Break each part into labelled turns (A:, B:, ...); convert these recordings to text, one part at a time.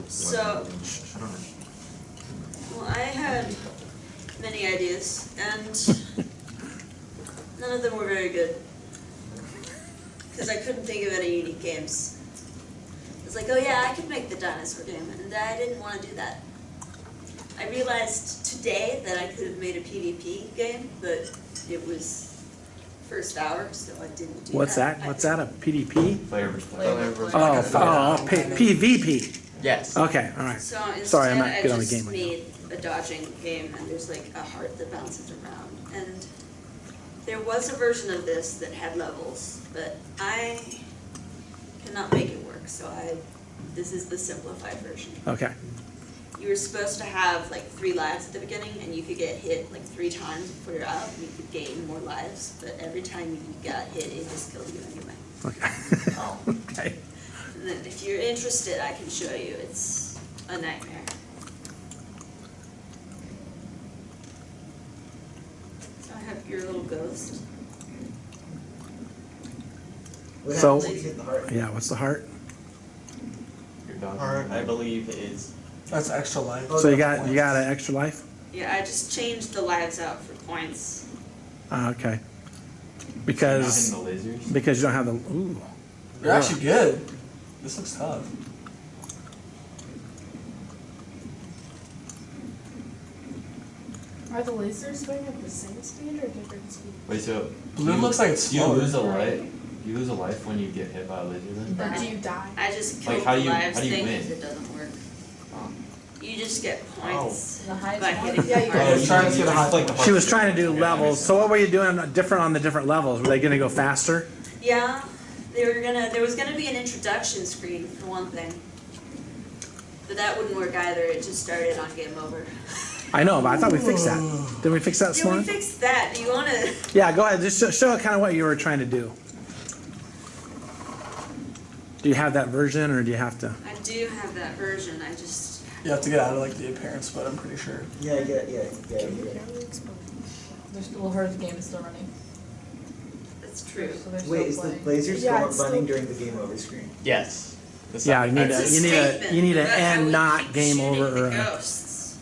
A: So,
B: I don't know.
A: well, I had many ideas, and none of them were very good. Because I couldn't think of any unique games. It's like, oh yeah, I could make the dinosaur game, and I didn't want to do that. I realized today that I could have made a PvP game, but it was first hour, so I didn't do
C: What's
A: that.
C: that? What's that? A PvP?
B: Player versus player.
C: PvP.
D: Yes.
C: Okay, all right.
A: So instead,
C: Sorry, I'm not
A: I
C: good on the
A: just
C: game right now.
A: made a dodging game, and there's like a heart that bounces around. And there was a version of this that had levels, but I cannot make it work, so this is the simplified version.
C: Okay.
A: You were supposed to have like 3 lives at the beginning, and you could get hit like 3 times before you're out, and you could gain more lives, but every time you got hit, it just killed you anyway.
C: Okay.
D: Oh.
C: Okay.
A: And then if you're interested, I can show you. It's a nightmare. So I have your little ghost.
E: What
C: So-
E: happens if you hit the heart?
C: Yeah, what's the heart?
B: Your dog.
D: Heart, I believe, is.
F: That's extra life.
C: So you got an extra life?
A: Yeah, I just changed the lives out for points.
C: Okay.
B: Not
C: Because
B: hitting the lasers.
C: you don't have the ooh.
F: You're actually good. This looks tough.
G: Are the lasers going at the same speed or different speed?
B: Wait, so
F: Blue looks like it's
B: you
F: slower.
B: lose a life. You lose a life when you get hit by a laser. Then.
G: Or do you die?
A: I just
B: Like,
A: killed
B: how
A: the
B: do you-
A: lives
B: how do you
A: thing
B: win?
A: because it doesn't work.
B: Oh.
A: You just get points
G: The highest
A: by
G: one?
A: hitting
G: Yeah,
A: the
G: you
A: heart.
F: I was trying to get a high
B: like the
C: She was trying to do
B: Yeah, that
C: levels.
B: makes
C: So what were you doing different on the different levels? Were they going to go faster?
A: Yeah, there was gonna be an introduction screen for one thing. But that wouldn't work either, it just started on game over.
C: I know, but I thought we fixed that. Did we fix that this
A: Yeah, we
C: morning?
A: fixed that, do you wanna?
C: Yeah, go ahead. Just show kind of what you were trying to do. Do you have that version, or do you have to?
A: I do have that version, I just,
F: You have to get out of like the appearance, but I'm pretty sure.
E: Yeah, yeah.
G: Well, her game is still running.
A: that's true.
G: So they're
E: Wait, is
G: still
E: the
G: playing.
E: lasers
G: Yeah,
E: going
G: it's
E: running
G: still-
E: during the game over screen?
D: Yes.
C: Yeah, you need
A: It's
C: a
A: statement
C: you need an
A: about how
C: end
A: we
C: not
A: keep
C: game
A: shooting
C: over
A: the
C: or a,
A: ghosts.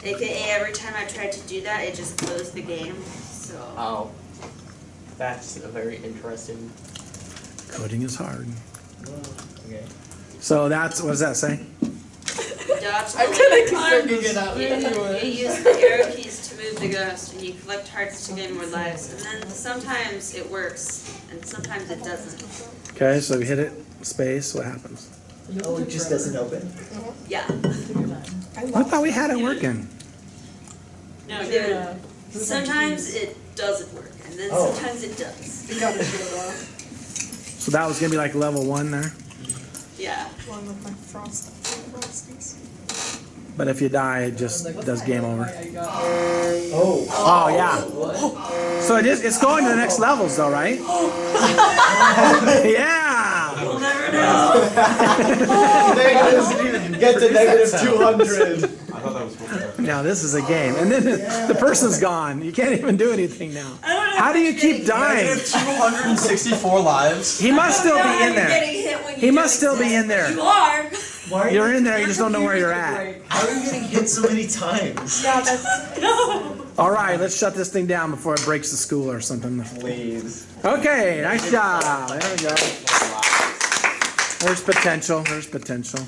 A: AKA every time I tried to do that, it just closed the game, so.
D: Oh. That's a very interesting.
C: coding is hard.
E: Okay.
C: So that's what does that say?
A: Dodge the
G: I'm kinda
A: arms.
G: figuring it out
A: You
G: anyway.
A: use the arrow keys to move the ghost, and you collect hearts to gain more lives. And then sometimes it works, and sometimes it doesn't.
C: Okay, so you hit it space. What happens?
E: Oh, it just doesn't open?
A: Yeah.
C: I thought we had it working.
A: No, there. Sometimes it doesn't work, and then
E: Oh.
A: sometimes it does.
G: You gotta show it off.
C: So that was gonna be like level 1 there.
A: Yeah.
G: Along with my frosties.
C: But if you die, it just does game over.
E: Oh.
C: Oh yeah. So it's going to the next levels though, right? Yeah.
A: We'll never know.
E: Get to negative 200.
B: I thought that was supposed to
C: Now this is a game, and then the person's gone. You can't even do anything now.
A: I don't know
C: How do you
A: if
C: keep
A: you're
C: dying?
F: Negative 264 lives.
C: He must still be in there. He must still be in there.
A: You are.
E: Why are
C: You're
E: you,
C: in there. You just don't know where you're at.
E: how are you getting hit so many times?
G: Yeah, that's.
A: No.
C: All right, let's shut this thing down before it breaks the school or something.
E: Please.
C: Okay, nice job. There we go. There's potential. There's potential.